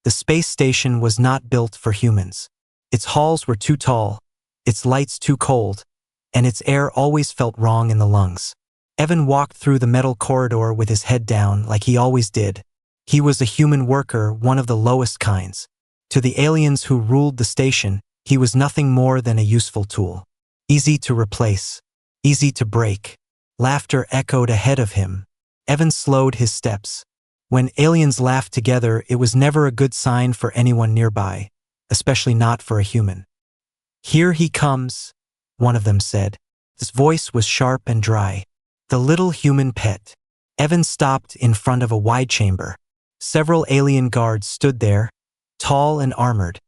The space station was not built for humans. Its halls were too tall, its lights too cold, and its air always felt wrong in the lungs. Evan walked through the metal corridor with his head down like he always did. He was a human worker, one of the lowest kinds. To the aliens who ruled the station, he was nothing more than a useful tool. Easy to replace, easy to break. Laughter echoed ahead of him. Evan slowed his steps. When aliens laughed together, it was never a good sign for anyone nearby, especially not for a human. "Here he comes," one of them said. His voice was sharp and dry. The little human pet. Evan stopped in front of a wide chamber. Several alien guards stood there, tall and armored,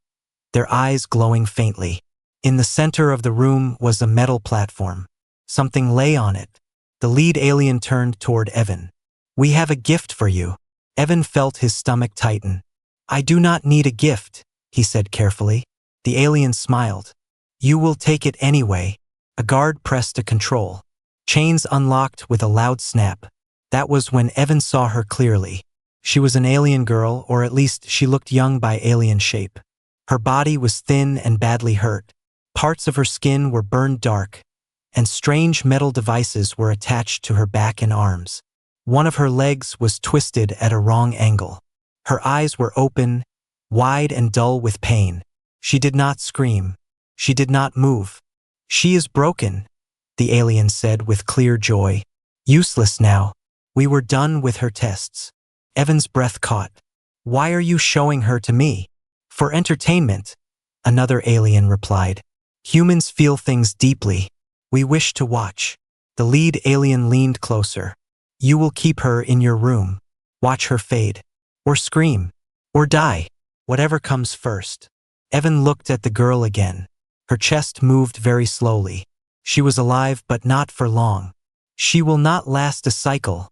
their eyes glowing faintly. In the center of the room was a metal platform. Something lay on it. The lead alien turned toward Evan. "We have a gift for you." Evan felt his stomach tighten. "I do not need a gift," he said carefully. The alien smiled. "You will take it anyway." A guard pressed a control. Chains unlocked with a loud snap. That was when Evan saw her clearly. She was an alien girl, or at least she looked young by alien shape. Her body was thin and badly hurt. Parts of her skin were burned dark, and strange metal devices were attached to her back and arms. One of her legs was twisted at a wrong angle. Her eyes were open, wide and dull with pain. She did not scream. She did not move. "She is broken," the alien said with clear joy. "Useless now. We were done with her tests." Evan's breath caught. "Why are you showing her to me?" "For entertainment," another alien replied. "Humans feel things deeply. We wish to watch." The lead alien leaned closer. "You will keep her in your room. Watch her fade. Or scream. Or die. Whatever comes first." Evan looked at the girl again. Her chest moved very slowly. She was alive, but not for long. "She will not last a cycle,"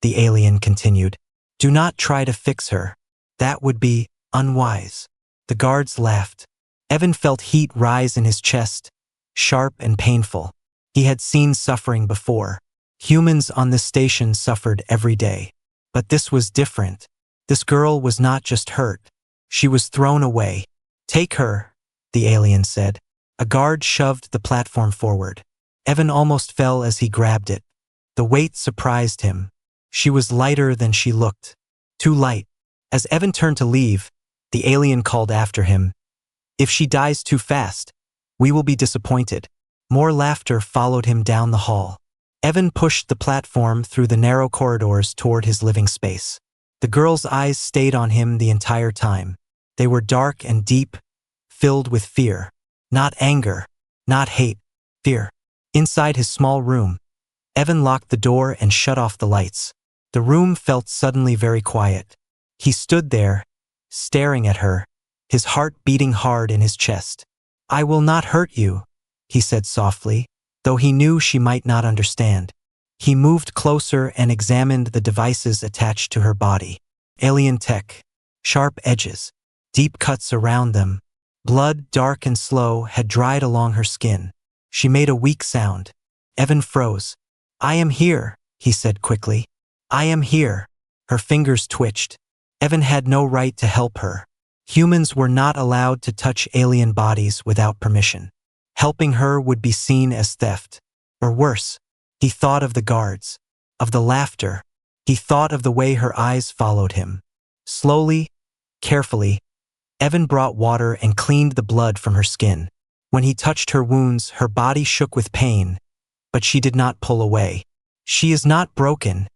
the alien continued. "Do not try to fix her. That would be unwise." The guards laughed. Evan felt heat rise in his chest, sharp and painful. He had seen suffering before. Humans on this station suffered every day. But this was different. This girl was not just hurt. She was thrown away. "Take her," the alien said. A guard shoved the platform forward. Evan almost fell as he grabbed it. The weight surprised him. She was lighter than she looked. Too light. As Evan turned to leave, the alien called after him. "If she dies too fast, we will be disappointed." More laughter followed him down the hall. Evan pushed the platform through the narrow corridors toward his living space. The girl's eyes stayed on him the entire time. They were dark and deep, filled with fear. Not anger, not hate, fear. Inside his small room, Evan locked the door and shut off the lights. The room felt suddenly very quiet. He stood there, staring at her, his heart beating hard in his chest. "I will not hurt you," he said softly, though he knew she might not understand. He moved closer and examined the devices attached to her body. Alien tech, sharp edges, deep cuts around them. Blood, dark and slow, had dried along her skin. She made a weak sound. Evan froze. "I am here," he said quickly. "I am here." Her fingers twitched. Evan had no right to help her. Humans were not allowed to touch alien bodies without permission. Helping her would be seen as theft. Or worse, he thought of the guards, of the laughter. He thought of the way her eyes followed him. Slowly, carefully, Evan brought water and cleaned the blood from her skin. When he touched her wounds, her body shook with pain, but she did not pull away. "She is not broken,"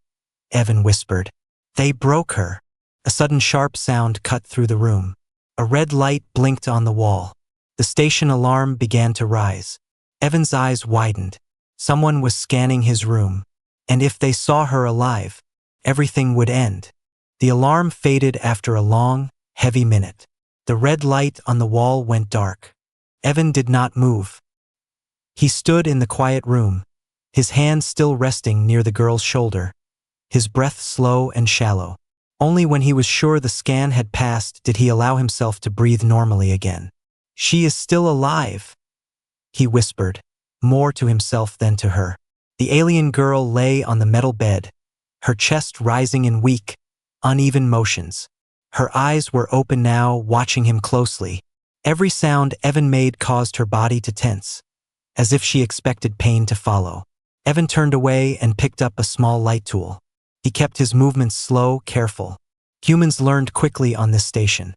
Evan whispered. "They broke her." A sudden sharp sound cut through the room. A red light blinked on the wall. The station alarm began to rise. Evan's eyes widened. Someone was scanning his room. And if they saw her alive, everything would end. The alarm faded after a long, heavy minute. The red light on the wall went dark. Evan did not move. He stood in the quiet room, his hand still resting near the girl's shoulder, his breath slow and shallow. Only when he was sure the scan had passed did he allow himself to breathe normally again. "She is still alive," he whispered, more to himself than to her. The alien girl lay on the metal bed, her chest rising in weak, uneven motions. Her eyes were open now, watching him closely. Every sound Evan made caused her body to tense, as if she expected pain to follow. Evan turned away and picked up a small light tool. He kept his movements slow, careful. Humans learned quickly on this station.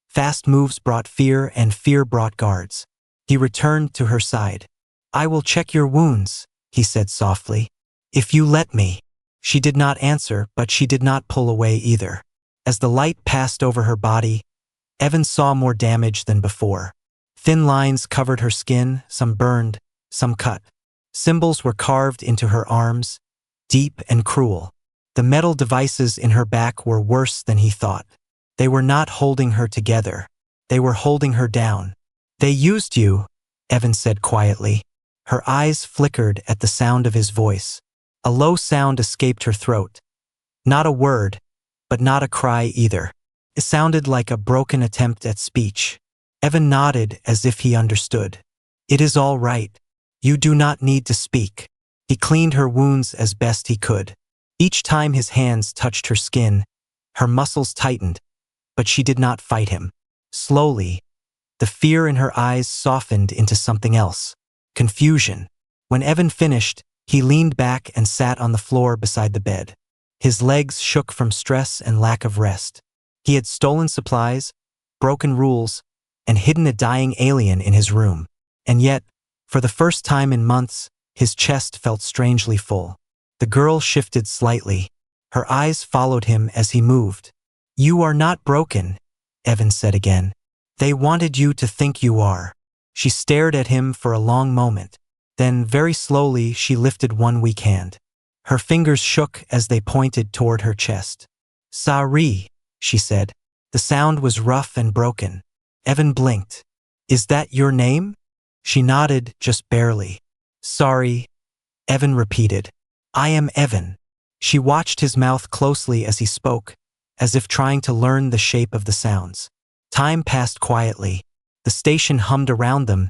Fast moves brought fear, and fear brought guards. He returned to her side. "I will check your wounds," he said softly. "If you let me." She did not answer, but she did not pull away either. As the light passed over her body, Evan saw more damage than before. Thin lines covered her skin, some burned, some cut. Symbols were carved into her arms, deep and cruel. The metal devices in her back were worse than he thought. They were not holding her together. They were holding her down. "They used you," Evan said quietly. Her eyes flickered at the sound of his voice. A low sound escaped her throat. Not a word, but not a cry either. It sounded like a broken attempt at speech. Evan nodded as if he understood. "It is all right. You do not need to speak." He cleaned her wounds as best he could. Each time his hands touched her skin, her muscles tightened, but she did not fight him. Slowly, the fear in her eyes softened into something else. Confusion. When Evan finished, he leaned back and sat on the floor beside the bed. His legs shook from stress and lack of rest. He had stolen supplies, broken rules, and hidden a dying alien in his room. And yet, for the first time in months, his chest felt strangely full. The girl shifted slightly. Her eyes followed him as he moved. "You are not broken," Evan said again. "They wanted you to think you are." She stared at him for a long moment. Then, very slowly, she lifted one weak hand. Her fingers shook as they pointed toward her chest. "Sorry," she said. The sound was rough and broken. Evan blinked. "Is that your name?" She nodded, just barely. "Sorry," Evan repeated. "I am Evan." She watched his mouth closely as he spoke, as if trying to learn the shape of the sounds. Time passed quietly. The station hummed around them,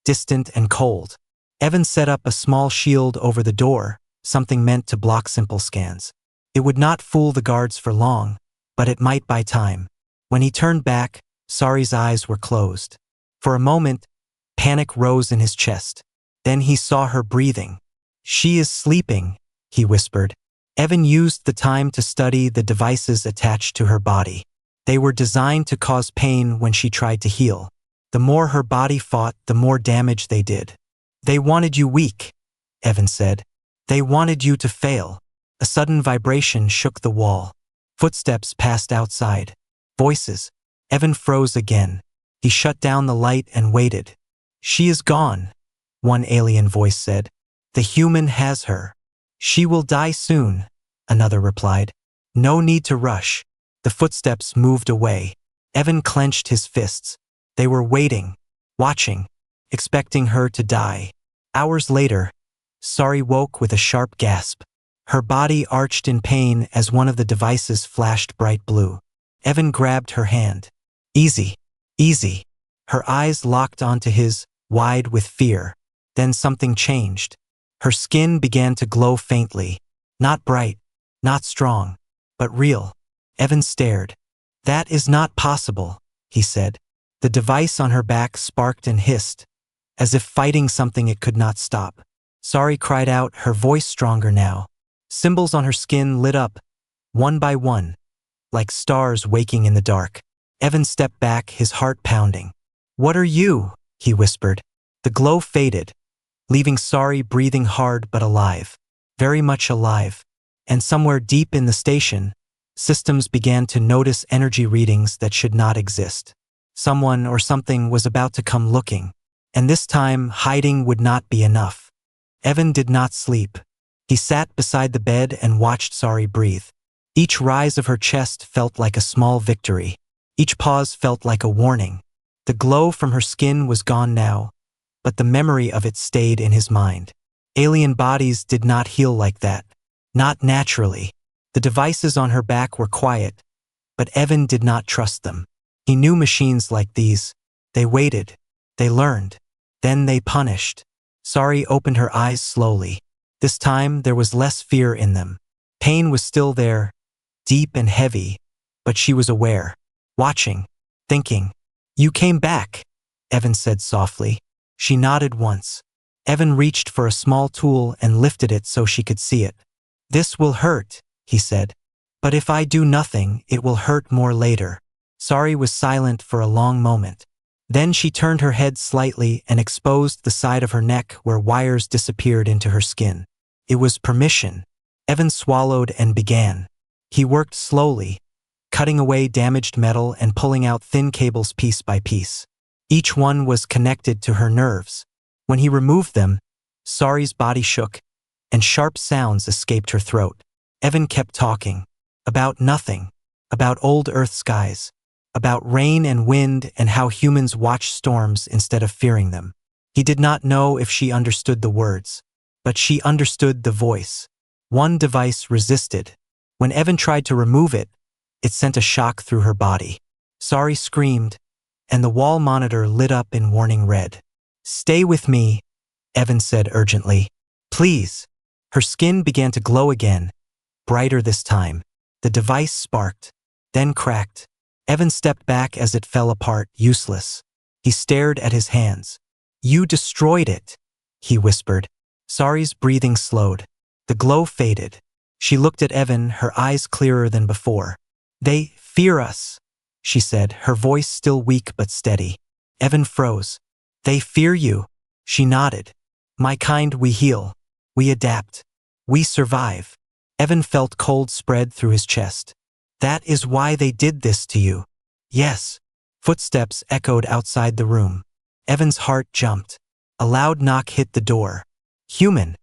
distant and cold. Evan set up a small shield over the door, something meant to block simple scans. It would not fool the guards for long, but it might buy time. When he turned back, Sari's eyes were closed. For a moment, panic rose in his chest. Then he saw her breathing. "She is sleeping," he whispered. Evan used the time to study the devices attached to her body. They were designed to cause pain when she tried to heal. The more her body fought, the more damage they did. "They wanted you weak," Evan said. "They wanted you to fail." A sudden vibration shook the wall. Footsteps passed outside. Voices. Evan froze again. He shut down the light and waited. "She is gone," one alien voice said. "The human has her." "She will die soon," another replied. "No need to rush." The footsteps moved away. Evan clenched his fists. They were waiting, watching, expecting her to die. Hours later, Sari woke with a sharp gasp. Her body arched in pain as one of the devices flashed bright blue. Evan grabbed her hand. "Easy, easy." Her eyes locked onto his, wide with fear. Then something changed. Her skin began to glow faintly. Not bright, not strong, but real. Evan stared. "That is not possible," he said. The device on her back sparked and hissed, as if fighting something it could not stop. Sari cried out, her voice stronger now. Symbols on her skin lit up, one by one, like stars waking in the dark. Evan stepped back, his heart pounding. "What are you?" he whispered. The glow faded, leaving Sari breathing hard but alive, very much alive. And somewhere deep in the station, systems began to notice energy readings that should not exist. Someone or something was about to come looking, and this time hiding would not be enough. Evan did not sleep. He sat beside the bed and watched Sari breathe. Each rise of her chest felt like a small victory. Each pause felt like a warning. The glow from her skin was gone now, but the memory of it stayed in his mind. Alien bodies did not heal like that. Not naturally. The devices on her back were quiet, but Evan did not trust them. He knew machines like these. They waited. They learned. Then they punished. Sari opened her eyes slowly. This time there was less fear in them. Pain was still there, deep and heavy, but she was aware, watching, thinking. "You came back," Evan said softly. She nodded once. Evan reached for a small tool and lifted it so she could see it. "This will hurt," he said. "But if I do nothing, it will hurt more later." Sari was silent for a long moment. Then she turned her head slightly and exposed the side of her neck where wires disappeared into her skin. It was permission. Evan swallowed and began. He worked slowly, cutting away damaged metal and pulling out thin cables piece by piece. Each one was connected to her nerves. When he removed them, Sari's body shook, and sharp sounds escaped her throat. Evan kept talking. About nothing. About old Earth skies. About rain and wind and how humans watch storms instead of fearing them. He did not know if she understood the words, but she understood the voice. One device resisted. When Evan tried to remove it, it sent a shock through her body. Sari screamed, and the wall monitor lit up in warning red. "Stay with me," Evan said urgently. "Please." Her skin began to glow again, brighter this time. The device sparked, then cracked. Evan stepped back as it fell apart, useless. He stared at his hands. "You destroyed it," he whispered. Sari's breathing slowed. The glow faded. She looked at Evan, her eyes clearer than before. "They fear us," she said, her voice still weak but steady. Evan froze. "They fear you." She nodded. "My kind, we heal. We adapt. We survive." Evan felt cold spread through his chest. "That is why they did this to you." "Yes." Footsteps echoed outside the room. Evan's heart jumped. A loud knock hit the door. "Human,"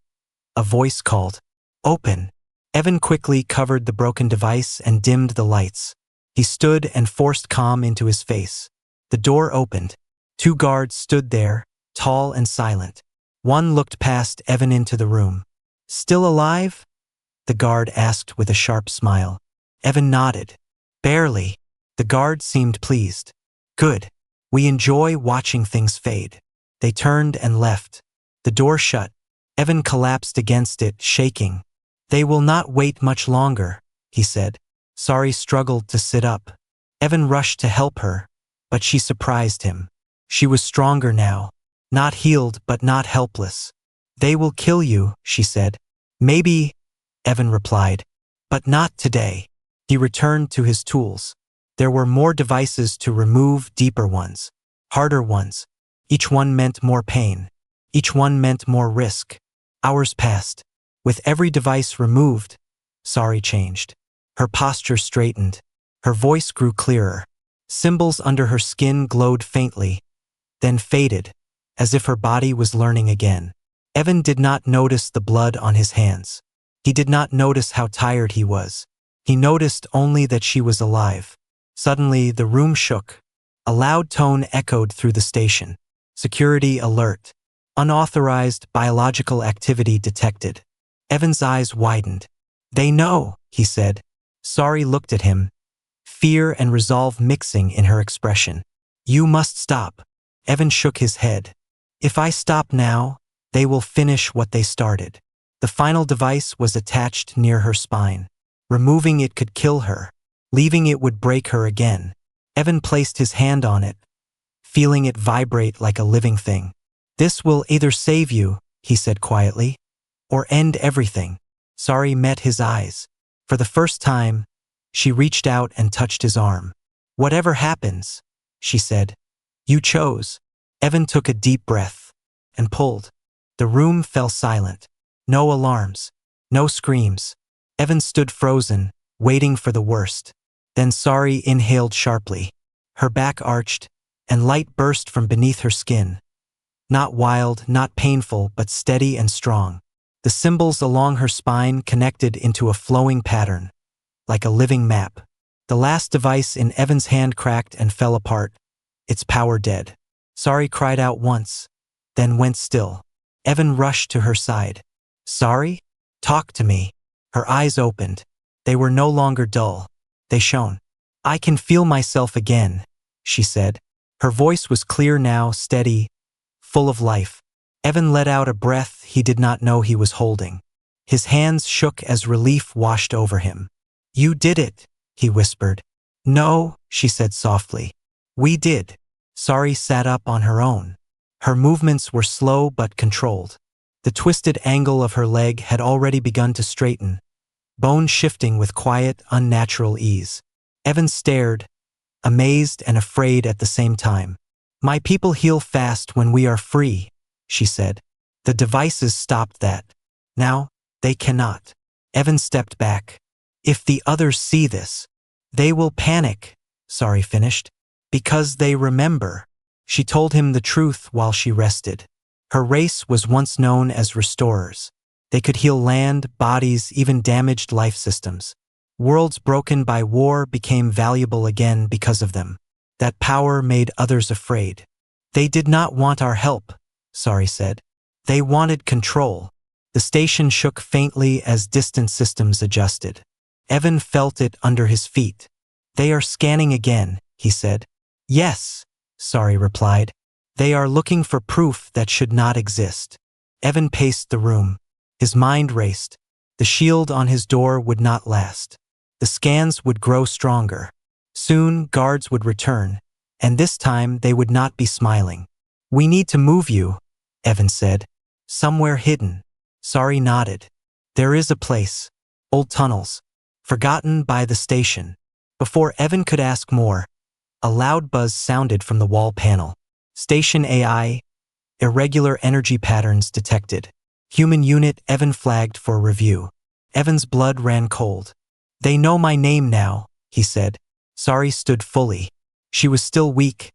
a voice called. "Open." Evan quickly covered the broken device and dimmed the lights. He stood and forced calm into his face. The door opened. 2 guards stood there, tall and silent. One looked past Evan into the room. "Still alive?" the guard asked with a sharp smile. Evan nodded. "Barely." The guard seemed pleased. "Good. We enjoy watching things fade." They turned and left. The door shut. Evan collapsed against it, shaking. "They will not wait much longer," he said. Sari struggled to sit up. Evan rushed to help her, but she surprised him. She was stronger now, not healed but not helpless. "They will kill you," she said. "Maybe," Evan replied, "but not today." He returned to his tools. There were more devices to remove, deeper ones, harder ones. Each one meant more pain. Each one meant more risk. Hours passed. With every device removed, Sari changed. Her posture straightened. Her voice grew clearer. Symbols under her skin glowed faintly, then faded, as if her body was learning again. Evan did not notice the blood on his hands. He did not notice how tired he was. He noticed only that she was alive. Suddenly, the room shook. A loud tone echoed through the station. "Security alert. Unauthorized biological activity detected." Evan's eyes widened. "They know," he said. Sari looked at him, fear and resolve mixing in her expression. "You must stop." Evan shook his head. "If I stop now, they will finish what they started." The final device was attached near her spine. Removing it could kill her. Leaving it would break her again. Evan placed his hand on it, feeling it vibrate like a living thing. "This will either save you," he said quietly, "or end everything." Sari met his eyes. For the first time, she reached out and touched his arm. "Whatever happens," she said, "you chose." Evan took a deep breath and pulled. The room fell silent. No alarms. No screams. Evan stood frozen, waiting for the worst. Then Sari inhaled sharply. Her back arched, and light burst from beneath her skin. Not wild, not painful, but steady and strong. The symbols along her spine connected into a flowing pattern, like a living map. The last device in Evan's hand cracked and fell apart, its power dead. Sari cried out once, then went still. Evan rushed to her side. "Sari? Talk to me." Her eyes opened. They were no longer dull. They shone. "I can feel myself again," she said. Her voice was clear now, steady, full of life. Evan let out a breath he did not know he was holding. His hands shook as relief washed over him. "You did it," he whispered. No, she said softly. We did. Sari sat up on her own. Her movements were slow but controlled. The twisted angle of her leg had already begun to straighten, bone shifting with quiet, unnatural ease. Evan stared, amazed and afraid at the same time. My people heal fast when we are free, she said. The devices stopped that. Now, they cannot. Evan stepped back. If the others see this, they will panic, Sari finished. Because they remember. She told him the truth while she rested. Her race was once known as restorers. They could heal land, bodies, even damaged life systems. Worlds broken by war became valuable again because of them. That power made others afraid. They did not want our help, Sari said. They wanted control. The station shook faintly as distant systems adjusted. Evan felt it under his feet. They are scanning again, he said. Yes, Sari replied. They are looking for proof that should not exist. Evan paced the room. His mind raced. The shield on his door would not last. The scans would grow stronger. Soon, guards would return, and this time they would not be smiling. We need to move you, Evan said. Somewhere hidden. Sari nodded. There is a place. Old tunnels. Forgotten by the station. Before Evan could ask more, a loud buzz sounded from the wall panel. Station AI, irregular energy patterns detected. Human unit, Evan flagged for review. Evan's blood ran cold. They know my name now, he said. Sari stood fully. She was still weak,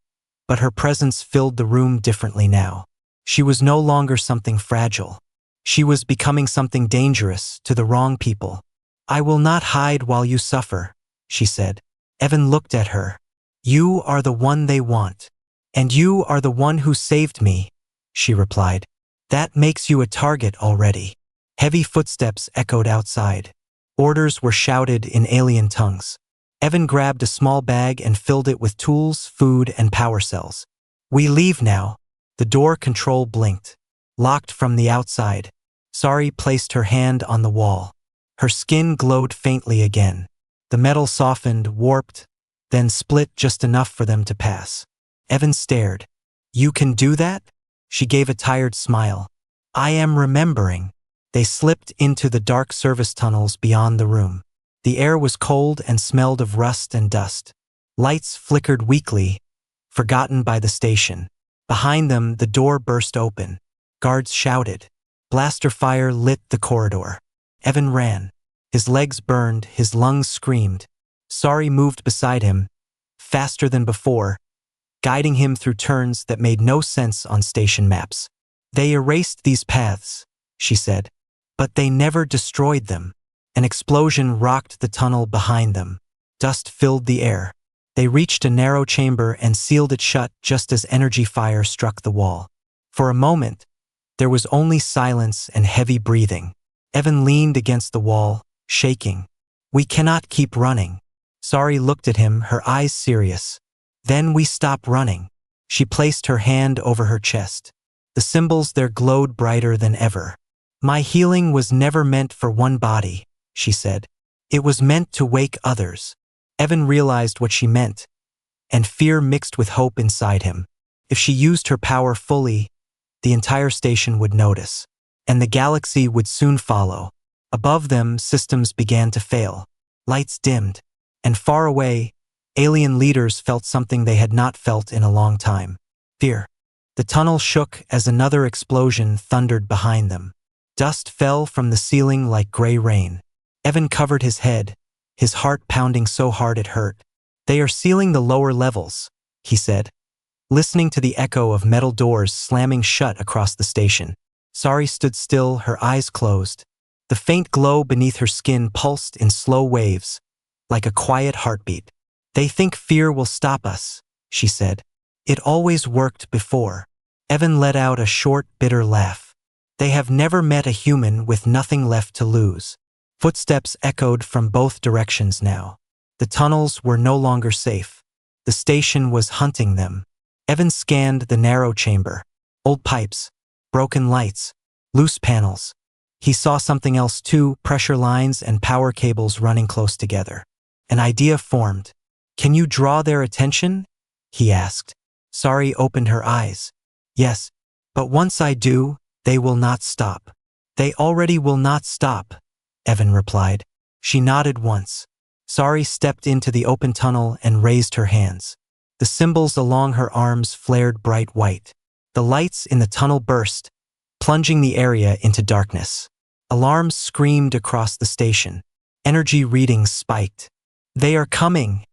but her presence filled the room differently now. She was no longer something fragile. She was becoming something dangerous to the wrong people. I will not hide while you suffer, she said. Evan looked at her. You are the one they want. And you are the one who saved me, she replied. That makes you a target already. Heavy footsteps echoed outside. Orders were shouted in alien tongues. Evan grabbed a small bag and filled it with tools, food, and power cells. We leave now. The door control blinked. Locked from the outside. Sari placed her hand on the wall. Her skin glowed faintly again. The metal softened, warped, then split just enough for them to pass. Evan stared. You can do that? She gave a tired smile. I am remembering. They slipped into the dark service tunnels beyond the room. The air was cold and smelled of rust and dust. Lights flickered weakly, forgotten by the station. Behind them, the door burst open. Guards shouted. Blaster fire lit the corridor. Evan ran. His legs burned, his lungs screamed. Sari moved beside him, faster than before, guiding him through turns that made no sense on station maps. They erased these paths, she said, but they never destroyed them. An explosion rocked the tunnel behind them. Dust filled the air. They reached a narrow chamber and sealed it shut just as energy fire struck the wall. For a moment, there was only silence and heavy breathing. Evan leaned against the wall, shaking. We cannot keep running. Sari looked at him, her eyes serious. Then we stop running. She placed her hand over her chest. The symbols there glowed brighter than ever. My healing was never meant for one body, she said. It was meant to wake others. Evan realized what she meant, and fear mixed with hope inside him. If she used her power fully, the entire station would notice, and the galaxy would soon follow. Above them, systems began to fail. Lights dimmed, and far away, alien leaders felt something they had not felt in a long time. Fear. The tunnel shook as another explosion thundered behind them. Dust fell from the ceiling like gray rain. Evan covered his head, his heart pounding so hard it hurt. They are sealing the lower levels, he said, listening to the echo of metal doors slamming shut across the station. Sari stood still, her eyes closed. The faint glow beneath her skin pulsed in slow waves, like a quiet heartbeat. They think fear will stop us, she said. It always worked before. Evan let out a short, bitter laugh. They have never met a human with nothing left to lose. Footsteps echoed from both directions now. The tunnels were no longer safe. The station was hunting them. Evan scanned the narrow chamber. Old pipes, broken lights, loose panels. He saw something else too, pressure lines and power cables running close together. An idea formed. Can you draw their attention? He asked. Sari opened her eyes. Yes, but once I do, they will not stop. They already will not stop, Evan replied. She nodded once. Sari stepped into the open tunnel and raised her hands. The symbols along her arms flared bright white. The lights in the tunnel burst, plunging the area into darkness. Alarms screamed across the station. Energy readings spiked. They are coming,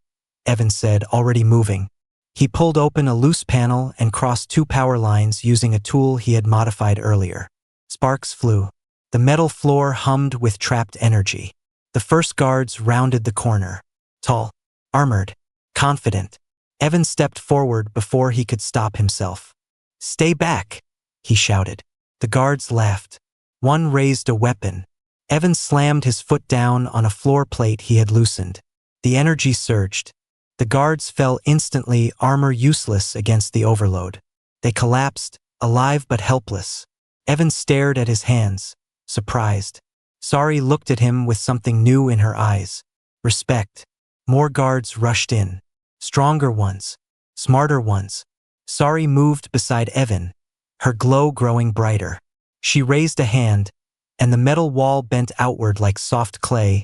Evan said, already moving. He pulled open a loose panel and crossed 2 power lines using a tool he had modified earlier. Sparks flew. The metal floor hummed with trapped energy. The first guards rounded the corner. Tall, armored, confident. Evan stepped forward before he could stop himself. Stay back, he shouted. The guards laughed. One raised a weapon. Evan slammed his foot down on a floor plate he had loosened. The energy surged. The guards fell instantly, armor useless against the overload. They collapsed, alive but helpless. Evan stared at his hands, surprised. Sari looked at him with something new in her eyes. Respect. More guards rushed in. Stronger ones. Smarter ones. Sari moved beside Evan, her glow growing brighter. She raised a hand, and the metal wall bent outward like soft clay,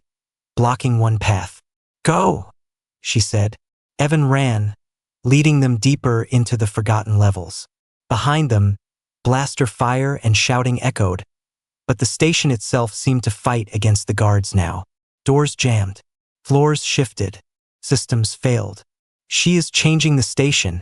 blocking one path. Go, she said. Evan ran, leading them deeper into the forgotten levels. Behind them, blaster fire and shouting echoed, but the station itself seemed to fight against the guards now. Doors jammed. Floors shifted. Systems failed. She is changing the station,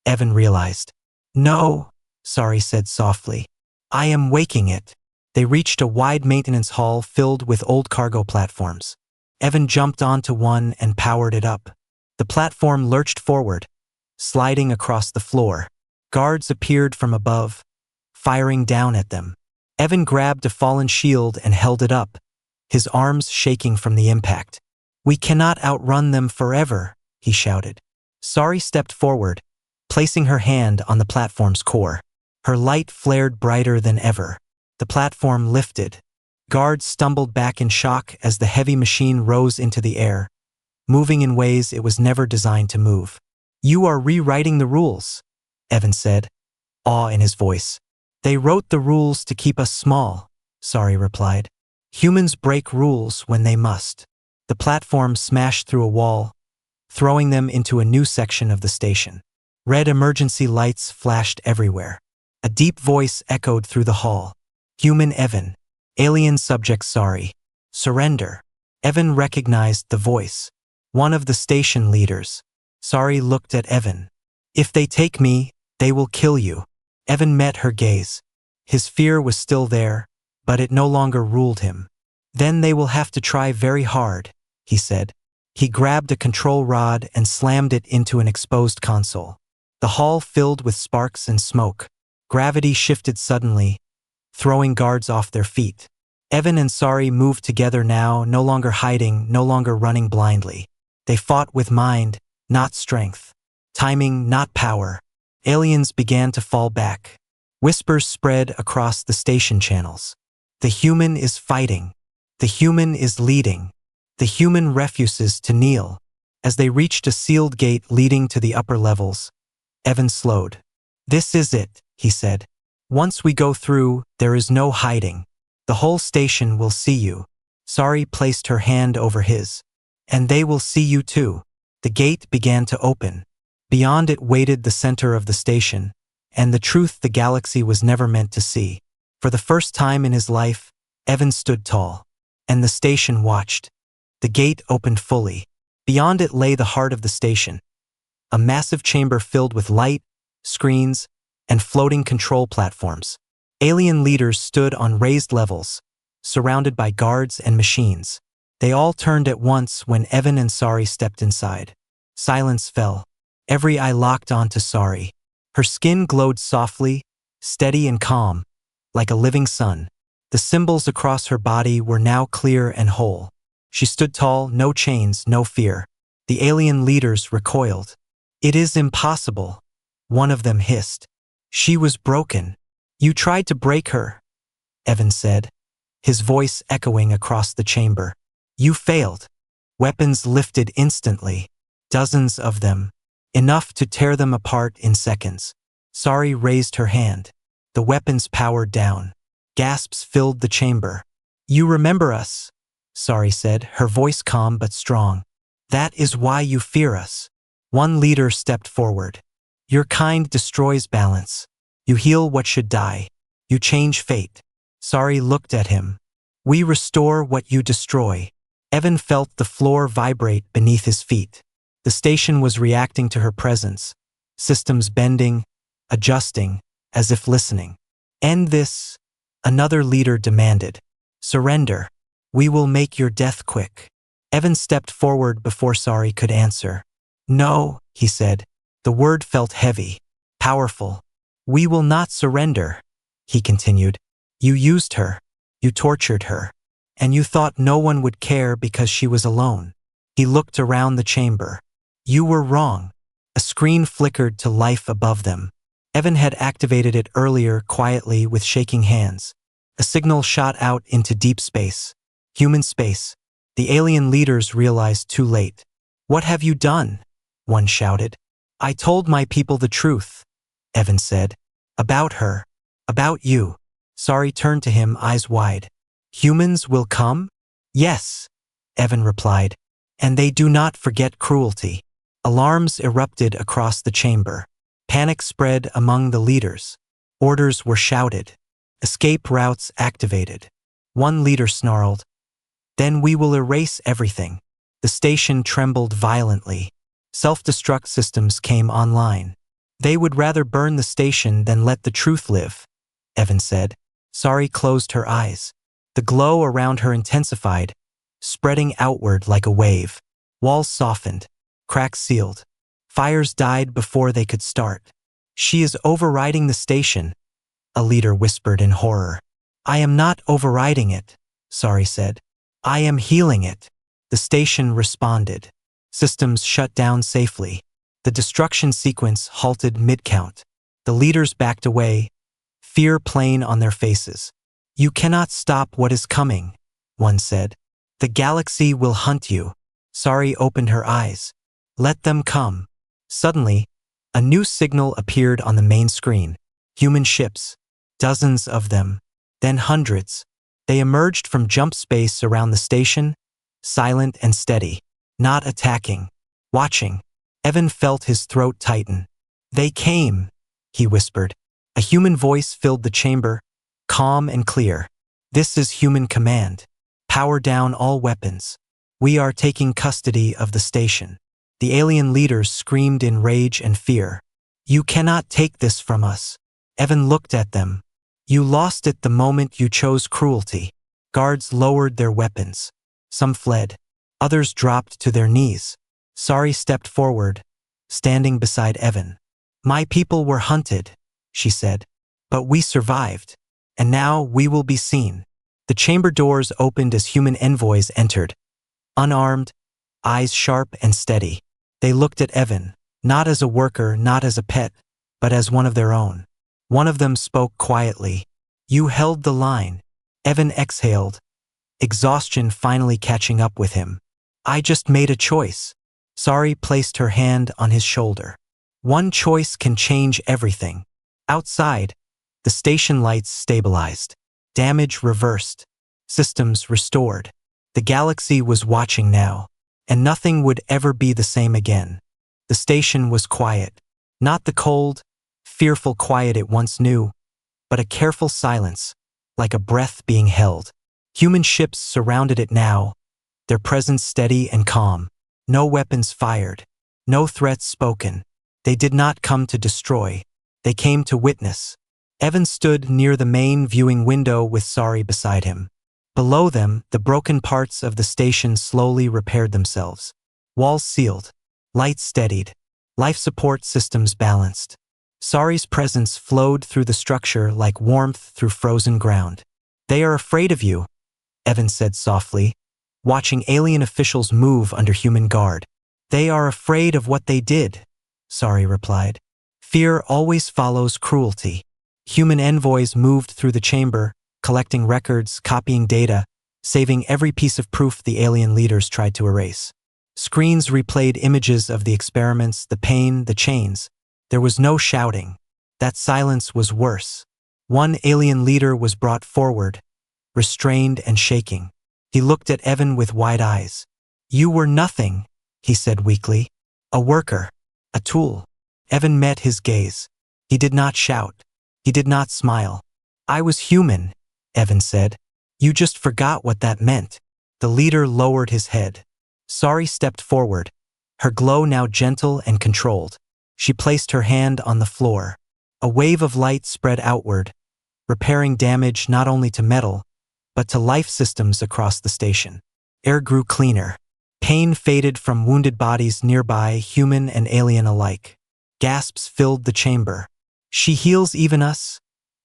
Evan realized. No, Sari said softly. I am waking it. They reached a wide maintenance hall filled with old cargo platforms. Evan jumped onto one and powered it up. The platform lurched forward, sliding across the floor. Guards appeared from above, firing down at them. Evan grabbed a fallen shield and held it up, his arms shaking from the impact. We cannot outrun them forever, he shouted. Sari stepped forward, placing her hand on the platform's core. Her light flared brighter than ever. The platform lifted. Guards stumbled back in shock as the heavy machine rose into the air, moving in ways it was never designed to move. You are rewriting the rules, Evan said, awe in his voice. They wrote the rules to keep us small, Sari replied. Humans break rules when they must. The platform smashed through a wall, throwing them into a new section of the station. Red emergency lights flashed everywhere. A deep voice echoed through the hall. Human Evan. Alien subject Sari. Surrender. Evan recognized the voice. One of the station leaders. Sari looked at Evan. If they take me, they will kill you. Evan met her gaze. His fear was still there, but it no longer ruled him. Then they will have to try very hard, he said. He grabbed a control rod and slammed it into an exposed console. The hall filled with sparks and smoke. Gravity shifted suddenly, throwing guards off their feet. Evan and Sari moved together now, no longer hiding, no longer running blindly. They fought with mind, not strength. Timing, not power. Aliens began to fall back. Whispers spread across the station channels. The human is fighting. The human is leading. The human refuses to kneel. As they reached a sealed gate leading to the upper levels, Evan slowed. This is it, he said. Once we go through, there is no hiding. The whole station will see you. Sari placed her hand over his. And they will see you too. The gate began to open. Beyond it waited the center of the station, and the truth the galaxy was never meant to see. For the first time in his life, Evan stood tall, and the station watched. The gate opened fully. Beyond it lay the heart of the station, a massive chamber filled with light, screens, and floating control platforms. Alien leaders stood on raised levels, surrounded by guards and machines. They all turned at once when Evan and Sari stepped inside. Silence fell. Every eye locked onto Sari. Her skin glowed softly, steady and calm, like a living sun. The symbols across her body were now clear and whole. She stood tall, no chains, no fear. The alien leaders recoiled. It is impossible, one of them hissed. She was broken. You tried to break her, Evan said, his voice echoing across the chamber. You failed. Weapons lifted instantly. Dozens of them. Enough to tear them apart in seconds. Sari raised her hand. The weapons powered down. Gasps filled the chamber. You remember us, Sari said, her voice calm but strong. That is why you fear us. One leader stepped forward. Your kind destroys balance. You heal what should die. You change fate. Sari looked at him. We restore what you destroy. Evan felt the floor vibrate beneath his feet. The station was reacting to her presence, systems bending, adjusting, as if listening. End this, another leader demanded. Surrender. We will make your death quick. Evan stepped forward before Sari could answer. No, he said. The word felt heavy, powerful. We will not surrender, he continued. You used her. You tortured her. And you thought no one would care because she was alone. He looked around the chamber. You were wrong. A screen flickered to life above them. Evan had activated it earlier quietly with shaking hands. A signal shot out into deep space. Human space. The alien leaders realized too late. What have you done? One shouted. I told my people the truth, Evan said. About her. About you. Sari turned to him, eyes wide. Humans will come? Yes, Evan replied. And they do not forget cruelty. Alarms erupted across the chamber. Panic spread among the leaders. Orders were shouted. Escape routes activated. One leader snarled. Then we will erase everything. The station trembled violently. Self-destruct systems came online. They would rather burn the station than let the truth live, Evan said. Sari closed her eyes. The glow around her intensified, spreading outward like a wave. Walls softened. Cracks sealed. Fires died before they could start. She is overriding the station, a leader whispered in horror. I am not overriding it, Sari said. I am healing it. The station responded. Systems shut down safely. The destruction sequence halted mid-count. The leaders backed away, fear plain on their faces. You cannot stop what is coming, one said. The galaxy will hunt you. Sari opened her eyes. Let them come. Suddenly, a new signal appeared on the main screen. Human ships. Dozens of them. Then hundreds. They emerged from jump space around the station, silent and steady. Not attacking. Watching. Evan felt his throat tighten. They came, he whispered. A human voice filled the chamber, calm and clear. This is human command. Power down all weapons. We are taking custody of the station. The alien leaders screamed in rage and fear. You cannot take this from us. Evan looked at them. You lost it the moment you chose cruelty. Guards lowered their weapons. Some fled. Others dropped to their knees. Sari stepped forward, standing beside Evan. My people were hunted, she said. But we survived. And now we will be seen. The chamber doors opened as human envoys entered. Unarmed, eyes sharp and steady. They looked at Evan, not as a worker, not as a pet, but as one of their own. One of them spoke quietly. You held the line. Evan exhaled, exhaustion finally catching up with him. I just made a choice. Sari placed her hand on his shoulder. One choice can change everything. Outside, the station lights stabilized. Damage reversed. Systems restored. The galaxy was watching now, and nothing would ever be the same again. The station was quiet. Not the cold, fearful quiet it once knew, but a careful silence, like a breath being held. Human ships surrounded it now, their presence steady and calm. No weapons fired. No threats spoken. They did not come to destroy. They came to witness. Evan stood near the main viewing window with Sari beside him. Below them, the broken parts of the station slowly repaired themselves. Walls sealed. Lights steadied. Life support systems balanced. Sari's presence flowed through the structure like warmth through frozen ground. They are afraid of you, Evan said softly, watching alien officials move under human guard. They are afraid of what they did, Sari replied. Fear always follows cruelty. Human envoys moved through the chamber, collecting records, copying data, saving every piece of proof the alien leaders tried to erase. Screens replayed images of the experiments, the pain, the chains. There was no shouting. That silence was worse. One alien leader was brought forward, restrained and shaking. He looked at Evan with wide eyes. "You were nothing," he said weakly. "A worker. A tool." Evan met his gaze. He did not shout. He did not smile. "I was human," Evan said. "You just forgot what that meant." The leader lowered his head. Sari stepped forward, her glow now gentle and controlled. She placed her hand on the floor. A wave of light spread outward, repairing damage not only to metal, but to life systems across the station. Air grew cleaner. Pain faded from wounded bodies nearby, human and alien alike. Gasps filled the chamber. "She heals even us?"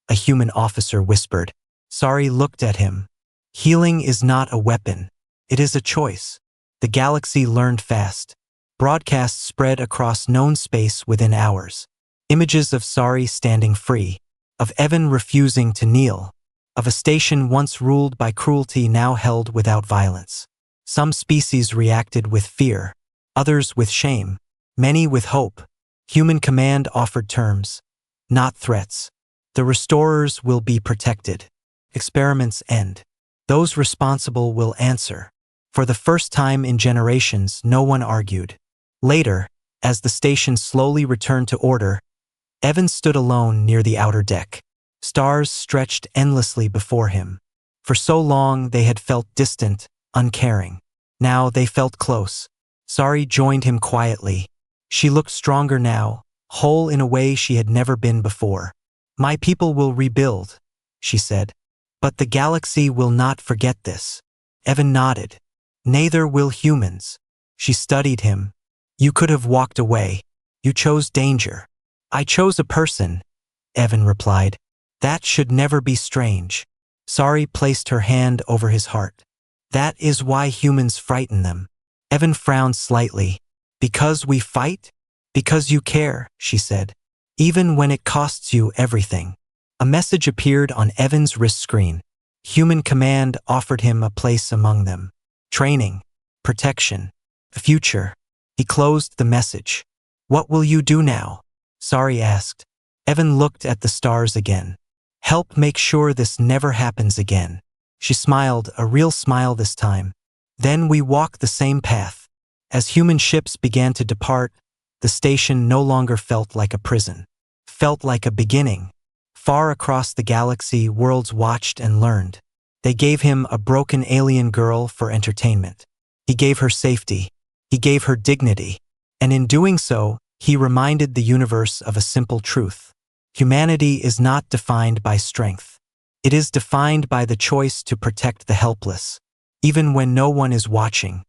a human officer whispered. Sari looked at him. "Healing is not a weapon. It is a choice." The galaxy learned fast. Broadcasts spread across known space within hours. Images of Sari standing free, of Evan refusing to kneel, of a station once ruled by cruelty now held without violence. Some species reacted with fear, others with shame, many with hope. Human command offered terms, not threats. The restorers will be protected. Experiments end. Those responsible will answer. For the first time in generations, no one argued. Later, as the station slowly returned to order, Evan stood alone near the outer deck. Stars stretched endlessly before him. For so long they had felt distant, uncaring. Now they felt close. Sari joined him quietly. She looked stronger now, whole in a way she had never been before. "My people will rebuild," she said. "But the galaxy will not forget this." Evan nodded. "Neither will humans." She studied him. "You could have walked away. You chose danger." "I chose a person," Evan replied. "That should never be strange." Sari placed her hand over his heart. "That is why humans frighten them." Evan frowned slightly. "Because we fight?" "Because you care," she said. "Even when it costs you everything." A message appeared on Evan's wrist screen. Human command offered him a place among them. Training, protection, the future. He closed the message. "What will you do now?" Sari asked. Evan looked at the stars again. "Help make sure this never happens again." She smiled, a real smile this time. "Then we walk the same path." As human ships began to depart, the station no longer felt like a prison. Felt like a beginning. Far across the galaxy, worlds watched and learned. They gave him a broken alien girl for entertainment. He gave her safety. He gave her dignity. And in doing so, he reminded the universe of a simple truth. Humanity is not defined by strength. It is defined by the choice to protect the helpless, even when no one is watching.